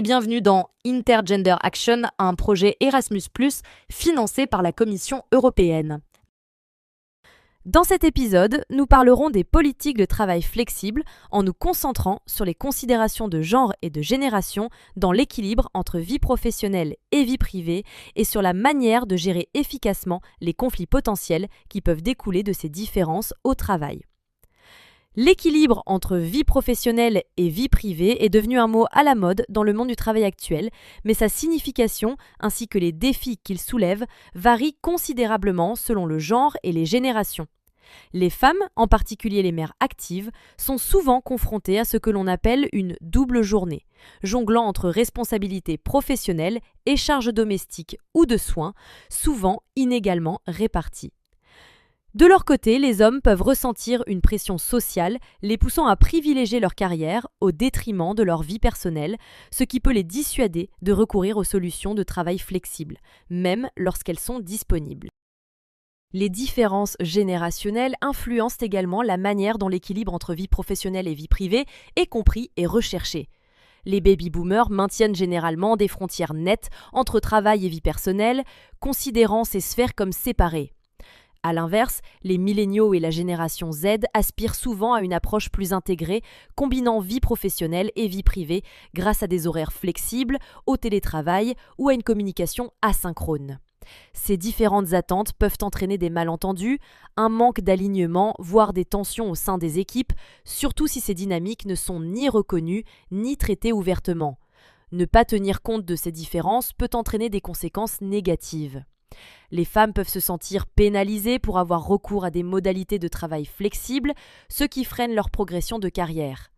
et bienvenue dans Intergender Action, un projet Erasmus+, financé par la Commission européenne. Dans cet épisode, nous parlerons des politiques de travail flexibles en nous concentrant sur les considérations de genre et de génération dans l'équilibre entre vie professionnelle et vie privée et sur la manière de gérer efficacement les conflits potentiels qui peuvent découler de ces différences au travail. L'équilibre entre vie professionnelle et vie privée est devenu un mot à la mode dans le monde du travail actuel, mais sa signification ainsi que les défis qu'il soulève varient considérablement selon le genre et les générations. Les femmes, en particulier les mères actives, sont souvent confrontées à ce que l'on appelle une double journée, jonglant entre responsabilités professionnelles et charges domestiques ou de soins, souvent inégalement réparties. De leur côté, les hommes peuvent ressentir une pression sociale les poussant à privilégier leur carrière au détriment de leur vie personnelle, ce qui peut les dissuader de recourir aux solutions de travail flexibles, même lorsqu'elles sont disponibles. Les différences générationnelles influencent également la manière dont l'équilibre entre vie professionnelle et vie privée est compris et recherché. Les baby-boomers maintiennent généralement des frontières nettes entre travail et vie personnelle, considérant ces sphères comme séparées. A l'inverse, les milléniaux et la génération Z aspirent souvent à une approche plus intégrée, combinant vie professionnelle et vie privée grâce à des horaires flexibles, au télétravail ou à une communication asynchrone. Ces différentes attentes peuvent entraîner des malentendus, un manque d'alignement, voire des tensions au sein des équipes, surtout si ces dynamiques ne sont ni reconnues ni traitées ouvertement. Ne pas tenir compte de ces différences peut entraîner des conséquences négatives. Les femmes peuvent se sentir pénalisées pour avoir recours à des modalités de travail flexibles, ce qui freine leur progression de carrière.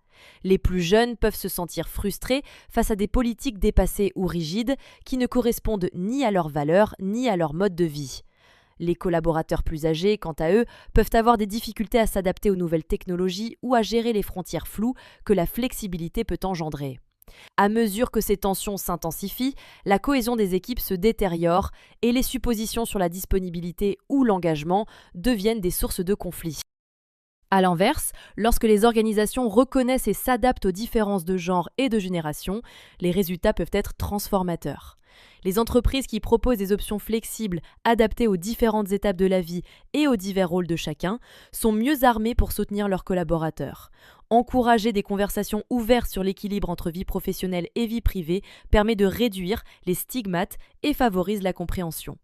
Les plus jeunes peuvent se sentir frustrés face à des politiques dépassées ou rigides qui ne correspondent ni à leurs valeurs ni à leur mode de vie. Les collaborateurs plus âgés, quant à eux, peuvent avoir des difficultés à s'adapter aux nouvelles technologies ou à gérer les frontières floues que la flexibilité peut engendrer. À mesure que ces tensions s'intensifient, la cohésion des équipes se détériore et les suppositions sur la disponibilité ou l'engagement deviennent des sources de conflits. À l'inverse, lorsque les organisations reconnaissent et s'adaptent aux différences de genre et de génération, les résultats peuvent être transformateurs. Les entreprises qui proposent des options flexibles adaptées aux différentes étapes de la vie et aux divers rôles de chacun sont mieux armées pour soutenir leurs collaborateurs. Encourager des conversations ouvertes sur l'équilibre entre vie professionnelle et vie privée permet de réduire les stigmates et favorise la compréhension.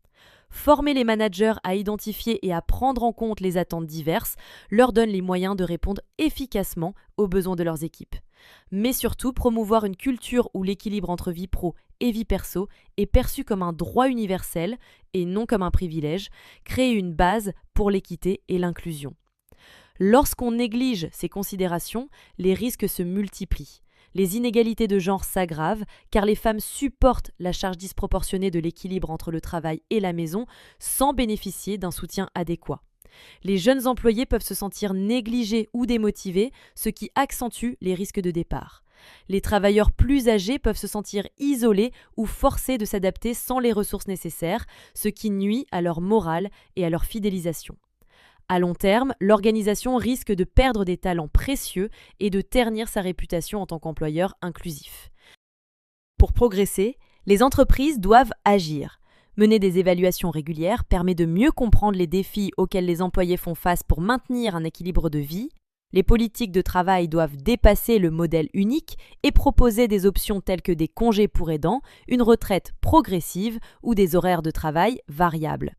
Former les managers à identifier et à prendre en compte les attentes diverses leur donne les moyens de répondre efficacement aux besoins de leurs équipes. Mais surtout, promouvoir une culture où l'équilibre entre vie pro et vie perso est perçu comme un droit universel et non comme un privilège, crée une base pour l'équité et l'inclusion. Lorsqu'on néglige ces considérations, les risques se multiplient. Les inégalités de genre s'aggravent car les femmes supportent la charge disproportionnée de l'équilibre entre le travail et la maison sans bénéficier d'un soutien adéquat. Les jeunes employés peuvent se sentir négligés ou démotivés, ce qui accentue les risques de départ. Les travailleurs plus âgés peuvent se sentir isolés ou forcés de s'adapter sans les ressources nécessaires, ce qui nuit à leur morale et à leur fidélisation. À long terme, l'organisation risque de perdre des talents précieux et de ternir sa réputation en tant qu'employeur inclusif. Pour progresser, les entreprises doivent agir. Mener des évaluations régulières permet de mieux comprendre les défis auxquels les employés font face pour maintenir un équilibre de vie. Les politiques de travail doivent dépasser le modèle unique et proposer des options telles que des congés pour aidants, une retraite progressive ou des horaires de travail variables.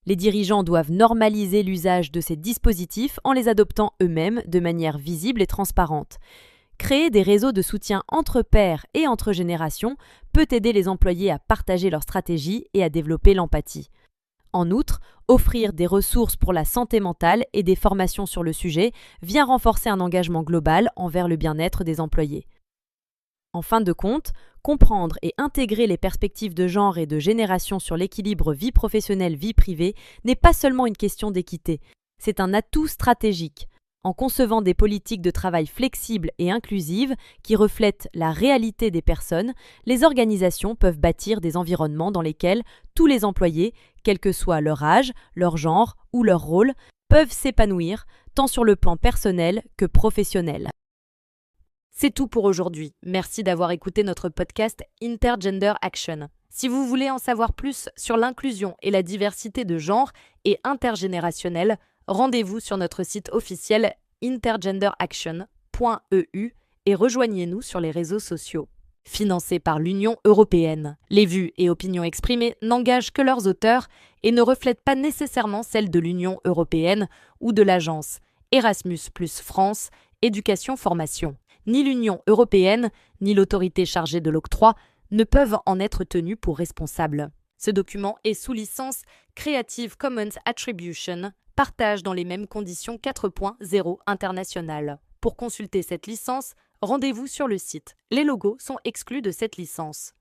Les dirigeants doivent normaliser l'usage de ces dispositifs en les adoptant eux-mêmes de manière visible et transparente. Créer des réseaux de soutien entre pairs et entre générations peut aider les employés à partager leurs stratégies et à développer l'empathie. En outre, offrir des ressources pour la santé mentale et des formations sur le sujet vient renforcer un engagement global envers le bien-être des employés. En fin de compte, comprendre et intégrer les perspectives de genre et de génération sur l'équilibre vie professionnelle-vie privée n'est pas seulement une question d'équité, c'est un atout stratégique. En concevant des politiques de travail flexibles et inclusives qui reflètent la réalité des personnes, les organisations peuvent bâtir des environnements dans lesquels tous les employés, quel que soit leur âge, leur genre ou leur rôle, peuvent s'épanouir, tant sur le plan personnel que professionnel. C'est tout pour aujourd'hui. Merci d'avoir écouté notre podcast Intergender Action. Si vous voulez en savoir plus sur l'inclusion et la diversité de genre et intergénérationnelle, rendez-vous sur notre site officiel intergenderaction.eu et rejoignez-nous sur les réseaux sociaux. Financé par l'Union européenne. Les vues et opinions exprimées n'engagent que leurs auteurs et ne reflètent pas nécessairement celles de l'Union européenne ou de l'agence Erasmus + France, Éducation Formation. Ni l'Union européenne, ni l'autorité chargée de l'octroi ne peuvent en être tenus pour responsables. Ce document est sous licence Creative Commons Attribution, partage dans les mêmes conditions 4.0 international. Pour consulter cette licence, rendez-vous sur le site. Les logos sont exclus de cette licence.